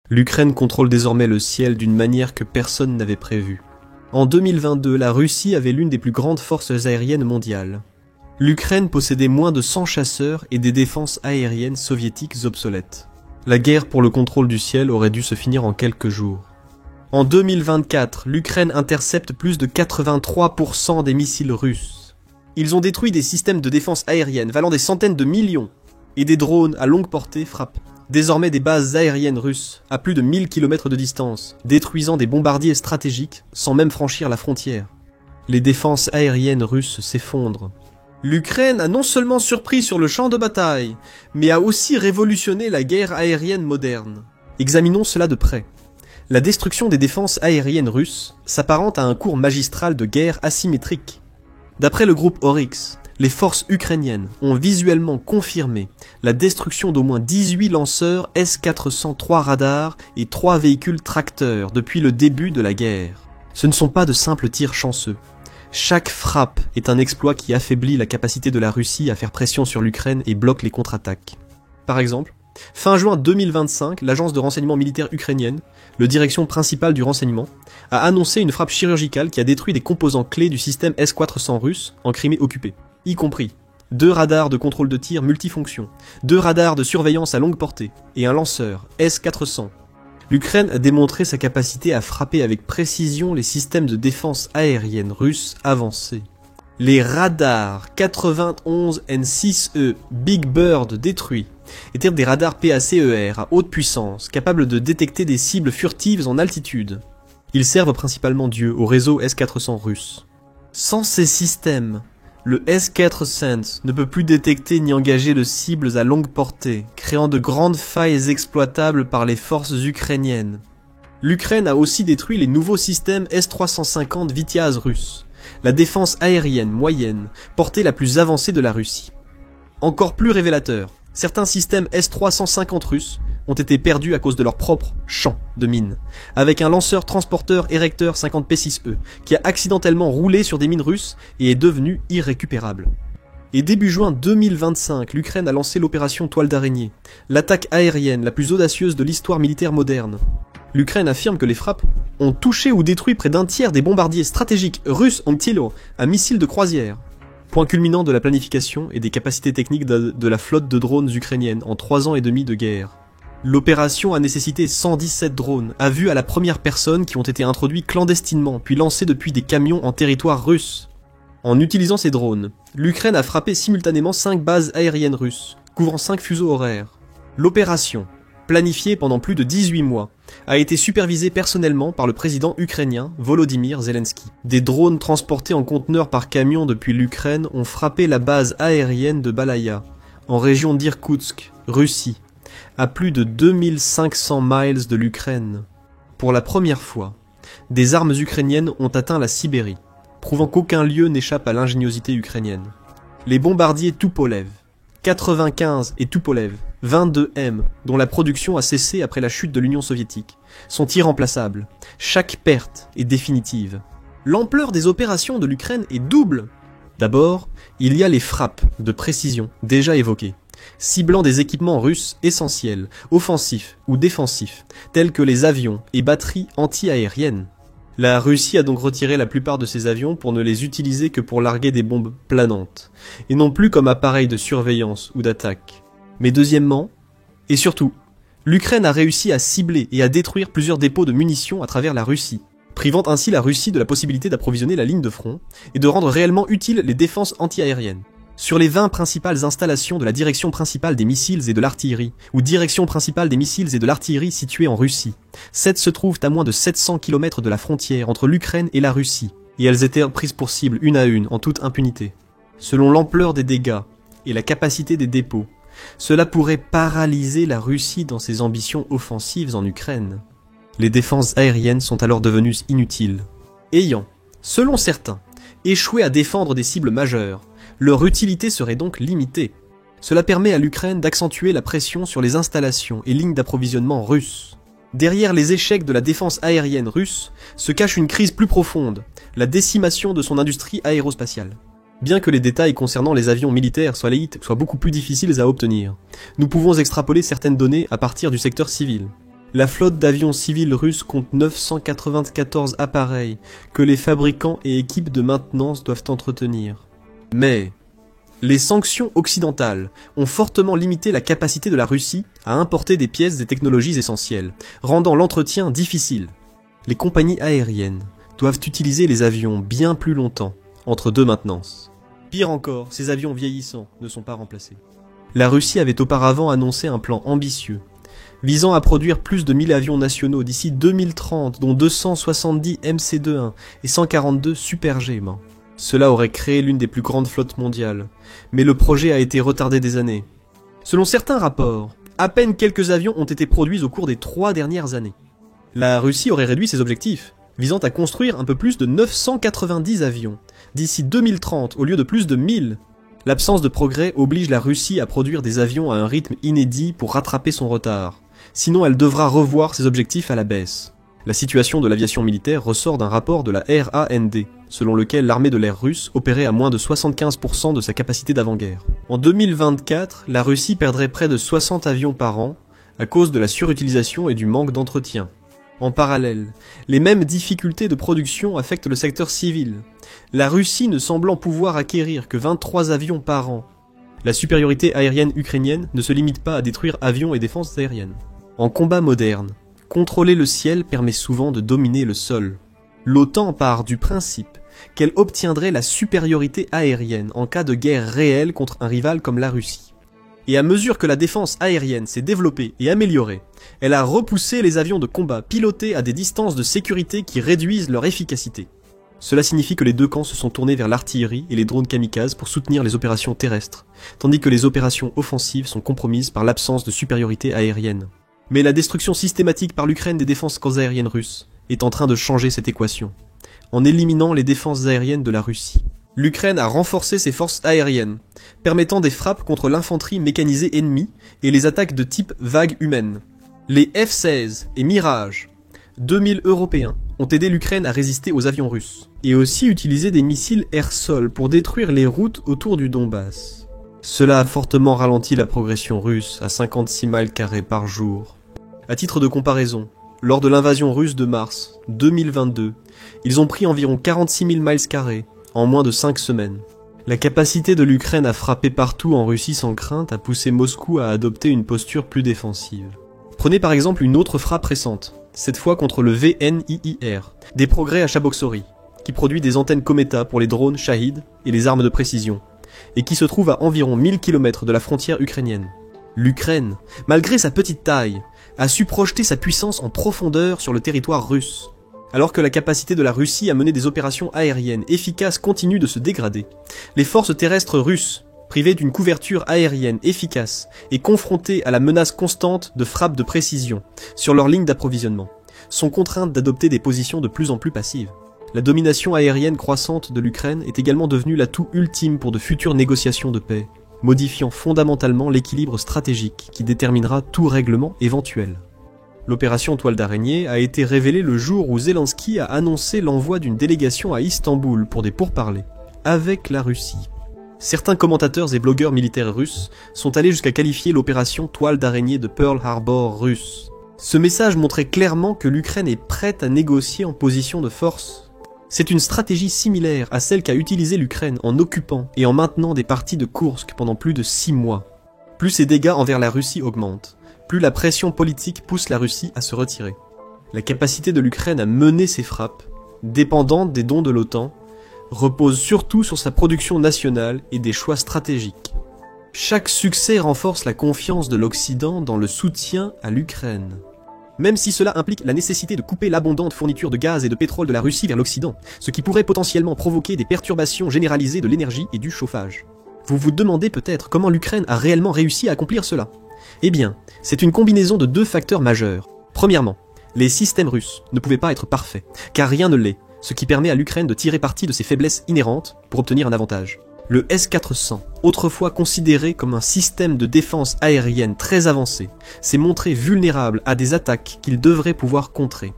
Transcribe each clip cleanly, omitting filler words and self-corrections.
L'Ukraine contrôle désormais le ciel d'une manière que personne n'avait prévue. En 2022, la Russie avait l'une des plus grandes forces aériennes mondiales. L'Ukraine possédait moins de 100 chasseurs et des défenses aériennes soviétiques obsolètes. La guerre pour le contrôle du ciel aurait dû se finir en quelques jours. En 2024, l'Ukraine intercepte plus de 83% des missiles russes. Ils ont détruit des systèmes de défense aérienne valant des centaines de millions, et des drones à longue portée frappent désormais des bases aériennes russes à plus de 1000 km de distance, détruisant des bombardiers stratégiques sans même franchir la frontière. Les défenses aériennes russes s'effondrent. L'Ukraine a non seulement surpris sur le champ de bataille, mais a aussi révolutionné la guerre aérienne moderne. Examinons cela de près. La destruction des défenses aériennes russes s'apparente à un cours magistral de guerre asymétrique. D'après le groupe Oryx, les forces ukrainiennes ont visuellement confirmé la destruction d'au moins 18 lanceurs S-403 radars et 3 véhicules tracteurs depuis le début de la guerre. Ce ne sont pas de simples tirs chanceux. Chaque frappe est un exploit qui affaiblit la capacité de la Russie à faire pression sur l'Ukraine et bloque les contre-attaques. Par exemple, fin juin 2025, l'agence de renseignement militaire ukrainienne, le direction principale du renseignement, a annoncé une frappe chirurgicale qui a détruit des composants clés du système S-400 russe en Crimée occupée, y compris 2 radars de contrôle de tir multifonctions, 2 radars de surveillance à longue portée et un lanceur S-400. L'Ukraine a démontré sa capacité à frapper avec précision les systèmes de défense aérienne russes avancés. Les radars 91 N6E Big Bird détruits étaient des radars PAC-ER à haute puissance, capables de détecter des cibles furtives en altitude. Ils servent principalement Dieu au réseau S-400 russe. Sans ces systèmes, le S-400 ne peut plus détecter ni engager de cibles à longue portée, créant de grandes failles exploitables par les forces ukrainiennes. L'Ukraine a aussi détruit les nouveaux systèmes S-350 Vityaz russes, la défense aérienne moyenne, portée la plus avancée de la Russie. Encore plus révélateur, certains systèmes S-350 russes ont été perdus à cause de leur propre champ de mines, avec un lanceur transporteur Erector 50P6E qui a accidentellement roulé sur des mines russes et est devenu irrécupérable. Et début juin 2025, l'Ukraine a lancé l'opération Toile d'araignée, l'attaque aérienne la plus audacieuse de l'histoire militaire moderne. L'Ukraine affirme que les frappes ont touché ou détruit près d'un tiers des bombardiers stratégiques russes Antillo à missiles de croisière. Point culminant de la planification et des capacités techniques de la flotte de drones ukrainienne en 3 ans et demi de guerre. L'opération a nécessité 117 drones, à vue à la première personne qui ont été introduits clandestinement, puis lancés depuis des camions en territoire russe. En utilisant ces drones, l'Ukraine a frappé simultanément 5 bases aériennes russes, couvrant 5 fuseaux horaires. L'opération, planifiée pendant plus de 18 mois, a été supervisée personnellement par le président ukrainien Volodymyr Zelensky. Des drones transportés en conteneurs par camion depuis l'Ukraine ont frappé la base aérienne de Balaya, en région d'Irkoutsk, Russie, à plus de 2500 miles de l'Ukraine. Pour la première fois, des armes ukrainiennes ont atteint la Sibérie, prouvant qu'aucun lieu n'échappe à l'ingéniosité ukrainienne. Les bombardiers Tupolev 95 et Tupolev 22M, dont la production a cessé après la chute de l'Union soviétique, sont irremplaçables. Chaque perte est définitive. L'ampleur des opérations de l'Ukraine est double. D'abord, il y a les frappes de précision déjà évoquées, ciblant des équipements russes essentiels, offensifs ou défensifs, tels que les avions et batteries anti-aériennes. La Russie a donc retiré la plupart de ses avions pour ne les utiliser que pour larguer des bombes planantes, et non plus comme appareils de surveillance ou d'attaque. Mais deuxièmement, et surtout, l'Ukraine a réussi à cibler et à détruire plusieurs dépôts de munitions à travers la Russie, privant ainsi la Russie de la possibilité d'approvisionner la ligne de front et de rendre réellement utiles les défenses anti-aériennes. Sur les 20 principales installations de la direction principale des missiles et de l'artillerie, ou direction principale des missiles et de l'artillerie situées en Russie, 7 se trouvent à moins de 700 km de la frontière entre l'Ukraine et la Russie, et elles étaient prises pour cible une à une en toute impunité. Selon l'ampleur des dégâts et la capacité des dépôts, cela pourrait paralyser la Russie dans ses ambitions offensives en Ukraine. Les défenses aériennes sont alors devenues inutiles. Ayant, selon certains, échoué à défendre des cibles majeures, leur utilité serait donc limitée. Cela permet à l'Ukraine d'accentuer la pression sur les installations et lignes d'approvisionnement russes. Derrière les échecs de la défense aérienne russe se cache une crise plus profonde, la décimation de son industrie aérospatiale. Bien que les détails concernant les avions militaires soient beaucoup plus difficiles à obtenir, nous pouvons extrapoler certaines données à partir du secteur civil. La flotte d'avions civils russes compte 994 appareils que les fabricants et équipes de maintenance doivent entretenir. Mais les sanctions occidentales ont fortement limité la capacité de la Russie à importer des pièces et technologies essentielles, rendant l'entretien difficile. Les compagnies aériennes doivent utiliser les avions bien plus longtemps, entre deux maintenances. Pire encore, ces avions vieillissants ne sont pas remplacés. La Russie avait auparavant annoncé un plan ambitieux, visant à produire plus de 1000 avions nationaux d'ici 2030, dont 270 MC-21 et 142 Super G. Cela aurait créé l'une des plus grandes flottes mondiales, mais le projet a été retardé des années. Selon certains rapports, à peine quelques avions ont été produits au cours des 3 dernières années. La Russie aurait réduit ses objectifs, visant à construire un peu plus de 990 avions, d'ici 2030 au lieu de plus de 1000. L'absence de progrès oblige la Russie à produire des avions à un rythme inédit pour rattraper son retard. Sinon elle devra revoir ses objectifs à la baisse. La situation de l'aviation militaire ressort d'un rapport de la RAND, selon lequel l'armée de l'air russe opérait à moins de 75% de sa capacité d'avant-guerre. En 2024, la Russie perdrait près de 60 avions par an à cause de la surutilisation et du manque d'entretien. En parallèle, les mêmes difficultés de production affectent le secteur civil, la Russie ne semblant pouvoir acquérir que 23 avions par an. La supériorité aérienne ukrainienne ne se limite pas à détruire avions et défenses aériennes. En combat moderne, contrôler le ciel permet souvent de dominer le sol. L'OTAN part du principe qu'elle obtiendrait la supériorité aérienne en cas de guerre réelle contre un rival comme la Russie. Et à mesure que la défense aérienne s'est développée et améliorée, elle a repoussé les avions de combat pilotés à des distances de sécurité qui réduisent leur efficacité. Cela signifie que les deux camps se sont tournés vers l'artillerie et les drones kamikazes pour soutenir les opérations terrestres, tandis que les opérations offensives sont compromises par l'absence de supériorité aérienne. Mais la destruction systématique par l'Ukraine des défenses aériennes russes est en train de changer cette équation, en éliminant les défenses aériennes de la Russie. L'Ukraine a renforcé ses forces aériennes, permettant des frappes contre l'infanterie mécanisée ennemie et les attaques de type vague humaine. Les F-16 et Mirage 2000 européens ont aidé l'Ukraine à résister aux avions russes, et aussi utilisé des missiles air-sol pour détruire les routes autour du Donbass. Cela a fortement ralenti la progression russe à 56 miles carrés par jour. À titre de comparaison, lors de l'invasion russe de mars 2022, ils ont pris environ 46 000 miles carrés en moins de 5 semaines. La capacité de l'Ukraine à frapper partout en Russie sans crainte a poussé Moscou à adopter une posture plus défensive. Prenez par exemple une autre frappe récente, cette fois contre le VNIIR, des progrès à Chaboksori, qui produit des antennes Cometa pour les drones Shahid et les armes de précision, et qui se trouve à environ 1000 km de la frontière ukrainienne. L'Ukraine, malgré sa petite taille, a su projeter sa puissance en profondeur sur le territoire russe. Alors que la capacité de la Russie à mener des opérations aériennes efficaces continue de se dégrader, les forces terrestres russes, privées d'une couverture aérienne efficace et confrontées à la menace constante de frappes de précision sur leur ligne d'approvisionnement, sont contraintes d'adopter des positions de plus en plus passives. La domination aérienne croissante de l'Ukraine est également devenue l'atout ultime pour de futures négociations de paix, modifiant fondamentalement l'équilibre stratégique qui déterminera tout règlement éventuel. L'opération Toile d'araignée a été révélée le jour où Zelensky a annoncé l'envoi d'une délégation à Istanbul pour des pourparlers avec la Russie. Certains commentateurs et blogueurs militaires russes sont allés jusqu'à qualifier l'opération Toile d'araignée de Pearl Harbor russe. Ce message montrait clairement que l'Ukraine est prête à négocier en position de force. C'est une stratégie similaire à celle qu'a utilisée l'Ukraine en occupant et en maintenant des parties de Koursk pendant plus de 6 mois. Plus ses dégâts envers la Russie augmentent, plus la pression politique pousse la Russie à se retirer. La capacité de l'Ukraine à mener ses frappes, dépendante des dons de l'OTAN, repose surtout sur sa production nationale et des choix stratégiques. Chaque succès renforce la confiance de l'Occident dans le soutien à l'Ukraine. Même si cela implique la nécessité de couper l'abondante fourniture de gaz et de pétrole de la Russie vers l'Occident, ce qui pourrait potentiellement provoquer des perturbations généralisées de l'énergie et du chauffage. Vous vous demandez peut-être comment l'Ukraine a réellement réussi à accomplir cela. Eh bien, c'est une combinaison de 2 facteurs majeurs. Premièrement, les systèmes russes ne pouvaient pas être parfaits, car rien ne l'est, ce qui permet à l'Ukraine de tirer parti de ses faiblesses inhérentes pour obtenir un avantage. Le S-400, autrefois considéré comme un système de défense aérienne très avancé, s'est montré vulnérable à des attaques qu'il devrait pouvoir contrer.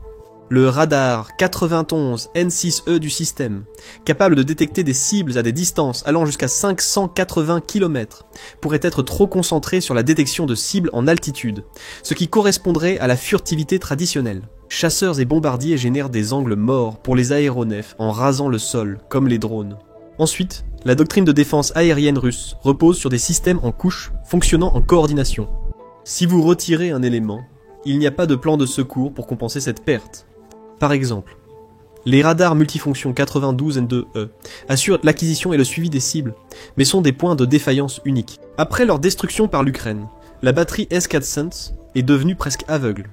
Le radar 91 N6E du système, capable de détecter des cibles à des distances allant jusqu'à 580 km, pourrait être trop concentré sur la détection de cibles en altitude, ce qui correspondrait à la furtivité traditionnelle. Chasseurs et bombardiers génèrent des angles morts pour les aéronefs en rasant le sol, comme les drones. Ensuite, la doctrine de défense aérienne russe repose sur des systèmes en couches fonctionnant en coordination. Si vous retirez un élément, il n'y a pas de plan de secours pour compenser cette perte. Par exemple, les radars multifonctions 92 N2E assurent l'acquisition et le suivi des cibles, mais sont des points de défaillance uniques. Après leur destruction par l'Ukraine, la batterie S-400 est devenue presque aveugle.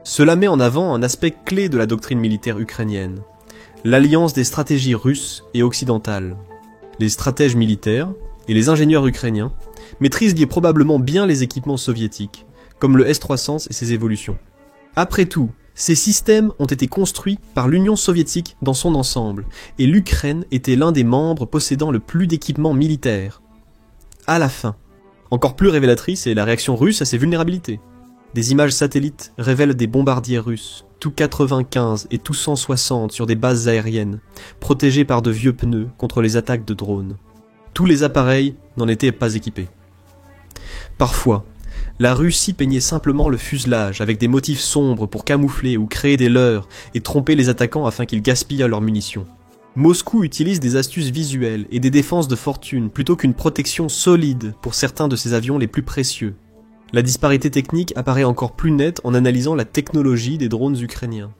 Cela met en avant un aspect clé de la doctrine militaire ukrainienne, l'alliance des stratégies russes et occidentales. Les stratèges militaires et les ingénieurs ukrainiens maîtrisent probablement bien les équipements soviétiques, comme le S-300 et ses évolutions. Après tout, ces systèmes ont été construits par l'Union soviétique dans son ensemble, et l'Ukraine était l'un des membres possédant le plus d'équipements militaires. À la fin, encore plus révélatrice est la réaction russe à ces vulnérabilités. Des images satellites révèlent des bombardiers russes, Tu-95 et Tu-160 sur des bases aériennes, protégés par de vieux pneus contre les attaques de drones. Tous les appareils n'en étaient pas équipés. Parfois, la Russie peignait simplement le fuselage avec des motifs sombres pour camoufler ou créer des leurres et tromper les attaquants afin qu'ils gaspillent leurs munitions. Moscou utilise des astuces visuelles et des défenses de fortune plutôt qu'une protection solide pour certains de ses avions les plus précieux. La disparité technique apparaît encore plus nette en analysant la technologie des drones ukrainiens.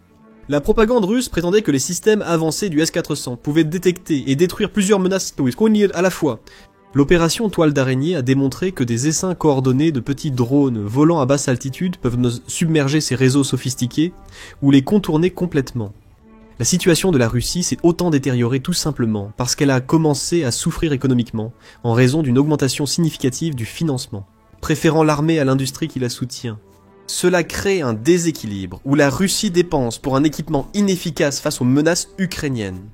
La propagande russe prétendait que les systèmes avancés du S-400 pouvaient détecter et détruire plusieurs menaces à la fois. L'opération Toile d'araignée a démontré que des essaims coordonnés de petits drones volant à basse altitude peuvent submerger ces réseaux sophistiqués ou les contourner complètement. La situation de la Russie s'est autant détériorée tout simplement parce qu'elle a commencé à souffrir économiquement en raison d'une augmentation significative du financement, préférant l'armée à l'industrie qui la soutient. Cela crée un déséquilibre où la Russie dépense pour un équipement inefficace face aux menaces ukrainiennes.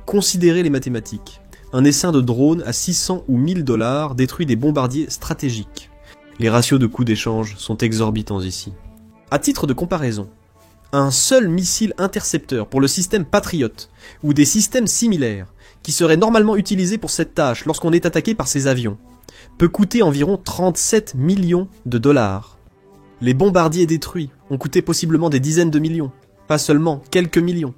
Considérez les mathématiques. Un essaim de drone à 600 ou 1000 $ détruit des bombardiers stratégiques. Les ratios de coûts d'échange sont exorbitants ici. À titre de comparaison, un seul missile intercepteur pour le système Patriot, ou des systèmes similaires, qui seraient normalement utilisés pour cette tâche lorsqu'on est attaqué par ces avions, peut coûter environ 37 millions de $. Les bombardiers détruits ont coûté possiblement des dizaines de millions, pas seulement quelques millions.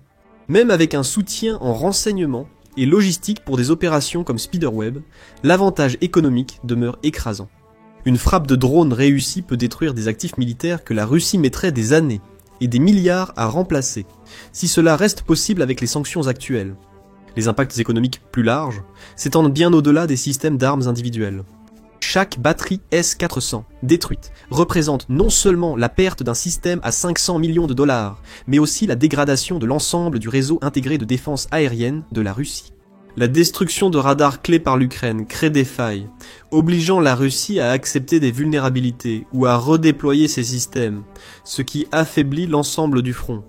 Même avec un soutien en renseignement et logistique pour des opérations comme Spiderweb, l'avantage économique demeure écrasant. Une frappe de drone réussie peut détruire des actifs militaires que la Russie mettrait des années et des milliards à remplacer, si cela reste possible avec les sanctions actuelles. Les impacts économiques plus larges s'étendent bien au-delà des systèmes d'armes individuelles. Chaque batterie S-400 détruite représente non seulement la perte d'un système à 500 millions de $, mais aussi la dégradation de l'ensemble du réseau intégré de défense aérienne de la Russie. La destruction de radars clés par l'Ukraine crée des failles, obligeant la Russie à accepter des vulnérabilités ou à redéployer ses systèmes, ce qui affaiblit l'ensemble du front.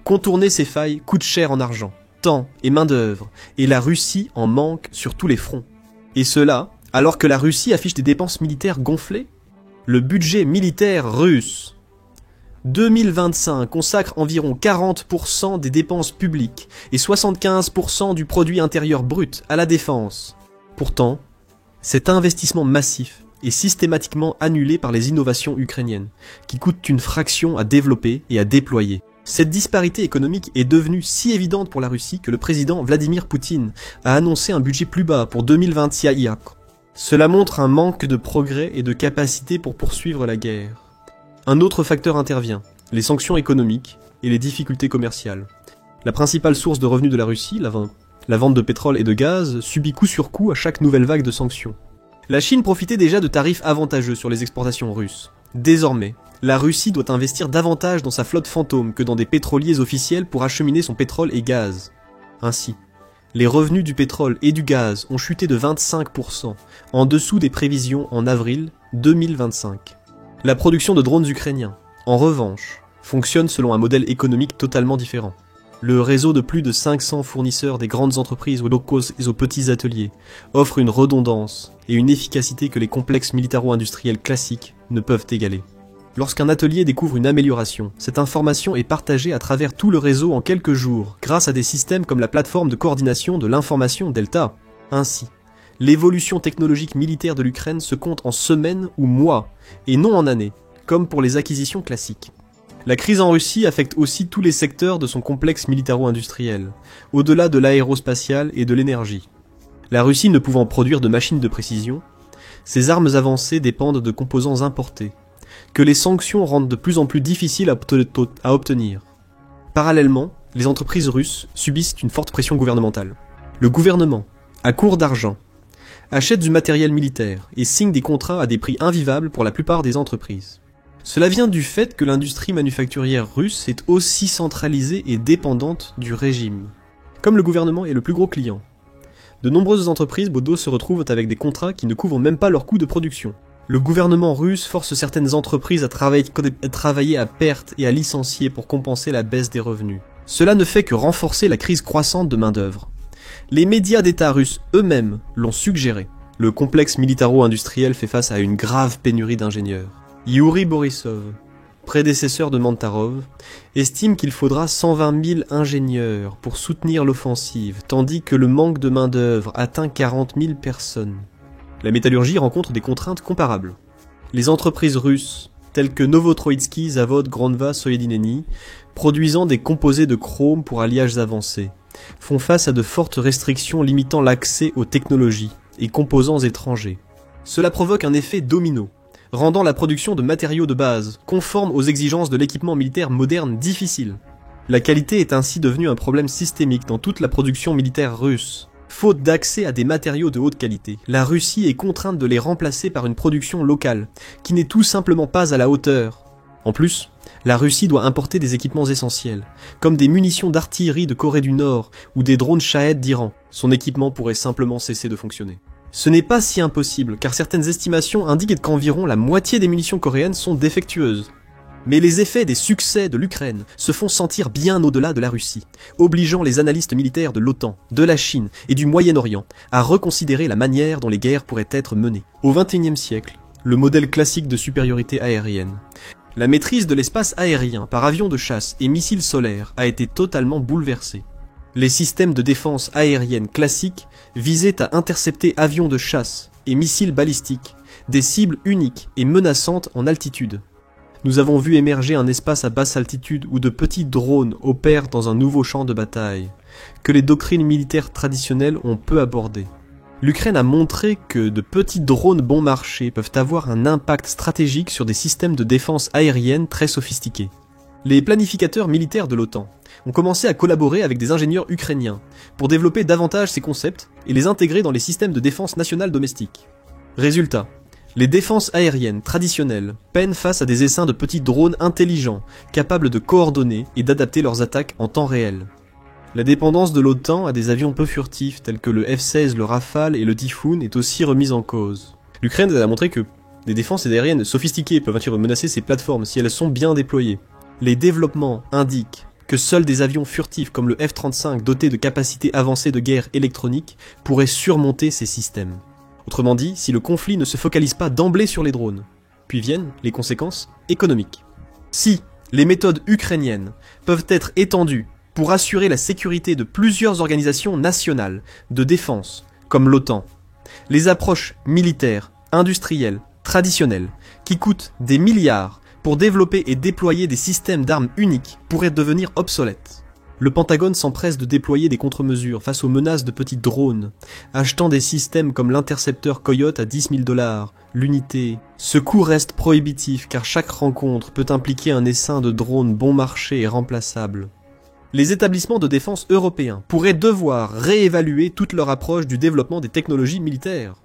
Contourner ces failles coûte cher en argent, temps et main-d'œuvre, et la Russie en manque sur tous les fronts. Et cela, alors que la Russie affiche des dépenses militaires gonflées? Le budget militaire russe 2025 consacre environ 40% des dépenses publiques et 75% du produit intérieur brut à la défense. Pourtant, cet investissement massif est systématiquement annulé par les innovations ukrainiennes, qui coûtent une fraction à développer et à déployer. Cette disparité économique est devenue si évidente pour la Russie que le président Vladimir Poutine a annoncé un budget plus bas pour 2021. Cela montre un manque de progrès et de capacité pour poursuivre la guerre. Un autre facteur intervient, les sanctions économiques et les difficultés commerciales. La principale source de revenus de la Russie, la vente de pétrole et de gaz, subit coup sur coup à chaque nouvelle vague de sanctions. La Chine profitait déjà de tarifs avantageux sur les exportations russes. Désormais, la Russie doit investir davantage dans sa flotte fantôme que dans des pétroliers officiels pour acheminer son pétrole et gaz. Ainsi, les revenus du pétrole et du gaz ont chuté de 25%, en dessous des prévisions en avril 2025. La production de drones ukrainiens, en revanche, fonctionne selon un modèle économique totalement différent. Le réseau de plus de 500 fournisseurs des grandes entreprises aux low-cost et aux petits ateliers offre une redondance et une efficacité que les complexes militaro-industriels classiques ne peuvent égaler. Lorsqu'un atelier découvre une amélioration, cette information est partagée à travers tout le réseau en quelques jours, grâce à des systèmes comme la plateforme de coordination de l'information Delta. Ainsi, l'évolution technologique militaire de l'Ukraine se compte en semaines ou mois, et non en années, comme pour les acquisitions classiques. La crise en Russie affecte aussi tous les secteurs de son complexe militaro-industriel, au-delà de l'aérospatial et de l'énergie. La Russie ne pouvant produire de machines de précision, ses armes avancées dépendent de composants importés, que les sanctions rendent de plus en plus difficiles à obtenir. Parallèlement, les entreprises russes subissent une forte pression gouvernementale. Le gouvernement, à court d'argent, achète du matériel militaire et signe des contrats à des prix invivables pour la plupart des entreprises. Cela vient du fait que l'industrie manufacturière russe est aussi centralisée et dépendante du régime. Comme le gouvernement est le plus gros client, de nombreuses entreprises Bodo se retrouvent avec des contrats qui ne couvrent même pas leurs coûts de production. Le gouvernement russe force certaines entreprises à travailler à perte et à licencier pour compenser la baisse des revenus. Cela ne fait que renforcer la crise croissante de main-d'œuvre. Les médias d'État russes eux-mêmes l'ont suggéré. Le complexe militaro-industriel fait face à une grave pénurie d'ingénieurs. Yuri Borisov, prédécesseur de Mantarov, estime qu'il faudra 120 000 ingénieurs pour soutenir l'offensive, tandis que le manque de main-d'œuvre atteint 40 000 personnes. La métallurgie rencontre des contraintes comparables. Les entreprises russes, telles que Novotroïtsky Zavod Gronva Soyedineni, produisant des composés de chrome pour alliages avancés, font face à de fortes restrictions limitant l'accès aux technologies et composants étrangers. Cela provoque un effet domino, rendant la production de matériaux de base, conformes aux exigences de l'équipement militaire moderne, difficile. La qualité est ainsi devenue un problème systémique dans toute la production militaire russe. Faute d'accès à des matériaux de haute qualité, la Russie est contrainte de les remplacer par une production locale, qui n'est tout simplement pas à la hauteur. En plus, la Russie doit importer des équipements essentiels, comme des munitions d'artillerie de Corée du Nord ou des drones Shahed d'Iran. Son équipement pourrait simplement cesser de fonctionner. Ce n'est pas si impossible, car certaines estimations indiquent qu'environ la moitié des munitions coréennes sont défectueuses. Mais les effets des succès de l'Ukraine se font sentir bien au-delà de la Russie, obligeant les analystes militaires de l'OTAN, de la Chine et du Moyen-Orient à reconsidérer la manière dont les guerres pourraient être menées. Au XXIe siècle, le modèle classique de supériorité aérienne, la maîtrise de l'espace aérien par avions de chasse et missiles solaires a été totalement bouleversée. Les systèmes de défense aérienne classiques visaient à intercepter avions de chasse et missiles balistiques, des cibles uniques et menaçantes en altitude. Nous avons vu émerger un espace à basse altitude où de petits drones opèrent dans un nouveau champ de bataille, que les doctrines militaires traditionnelles ont peu abordé. L'Ukraine a montré que de petits drones bon marché peuvent avoir un impact stratégique sur des systèmes de défense aérienne très sophistiqués. Les planificateurs militaires de l'OTAN ont commencé à collaborer avec des ingénieurs ukrainiens pour développer davantage ces concepts et les intégrer dans les systèmes de défense nationale domestiques. Résultat, les défenses aériennes traditionnelles peinent face à des essaims de petits drones intelligents, capables de coordonner et d'adapter leurs attaques en temps réel. La dépendance de l'OTAN à des avions peu furtifs tels que le F-16, le Rafale et le Typhoon est aussi remise en cause. L'Ukraine a montré que des défenses aériennes sophistiquées peuvent menacer ces plateformes si elles sont bien déployées. Les développements indiquent que seuls des avions furtifs comme le F-35 dotés de capacités avancées de guerre électronique pourraient surmonter ces systèmes. Autrement dit, si le conflit ne se focalise pas d'emblée sur les drones, puis viennent les conséquences économiques. Si les méthodes ukrainiennes peuvent être étendues pour assurer la sécurité de plusieurs organisations nationales de défense, comme l'OTAN, les approches militaires, industrielles, traditionnelles, qui coûtent des milliards pour développer et déployer des systèmes d'armes uniques pourraient devenir obsolètes. Le Pentagone s'empresse de déployer des contre-mesures face aux menaces de petits drones, achetant des systèmes comme l'intercepteur Coyote à 10 000 $ l'unité. Ce coût reste prohibitif car chaque rencontre peut impliquer un essaim de drones bon marché et remplaçables. Les établissements de défense européens pourraient devoir réévaluer toute leur approche du développement des technologies militaires.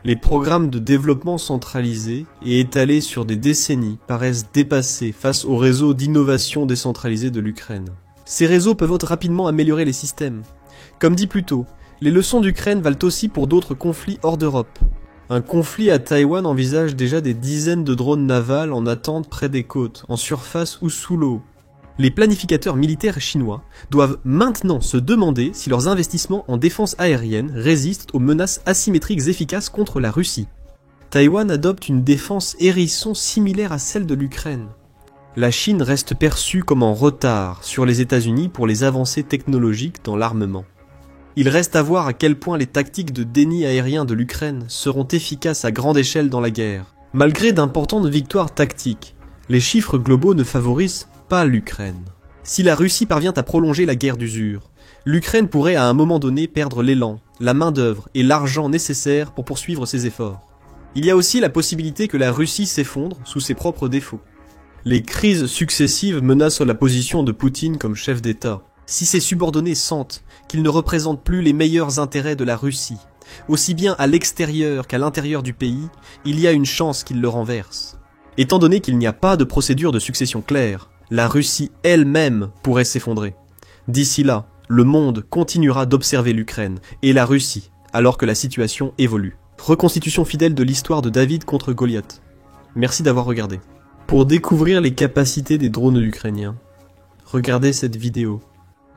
Les programmes de développement centralisés et étalés sur des décennies paraissent dépassés face au réseau d'innovation décentralisé de l'Ukraine. Ces réseaux peuvent rapidement améliorer les systèmes. Comme dit plus tôt, les leçons d'Ukraine valent aussi pour d'autres conflits hors d'Europe. Un conflit à Taïwan envisage déjà des dizaines de drones navals en attente près des côtes, en surface ou sous l'eau. Les planificateurs militaires chinois doivent maintenant se demander si leurs investissements en défense aérienne résistent aux menaces asymétriques efficaces contre la Russie. Taïwan adopte une défense hérisson similaire à celle de l'Ukraine. La Chine reste perçue comme en retard sur les États-Unis pour les avancées technologiques dans l'armement. Il reste à voir à quel point les tactiques de déni aérien de l'Ukraine seront efficaces à grande échelle dans la guerre. Malgré d'importantes victoires tactiques, les chiffres globaux ne favorisent pas l'Ukraine. Si la Russie parvient à prolonger la guerre d'usure, l'Ukraine pourrait à un moment donné perdre l'élan, la main-d'œuvre et l'argent nécessaires pour poursuivre ses efforts. Il y a aussi la possibilité que la Russie s'effondre sous ses propres défauts. Les crises successives menacent la position de Poutine comme chef d'État. Si ses subordonnés sentent qu'ils ne représentent plus les meilleurs intérêts de la Russie, aussi bien à l'extérieur qu'à l'intérieur du pays, il y a une chance qu'ils le renversent. Étant donné qu'il n'y a pas de procédure de succession claire, la Russie elle-même pourrait s'effondrer. D'ici là, le monde continuera d'observer l'Ukraine et la Russie, alors que la situation évolue. Reconstitution fidèle de l'histoire de David contre Goliath. Merci d'avoir regardé. Pour découvrir les capacités des drones ukrainiens, regardez cette vidéo.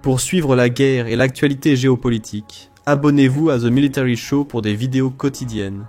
Pour suivre la guerre et l'actualité géopolitique, abonnez-vous à The Military Show pour des vidéos quotidiennes.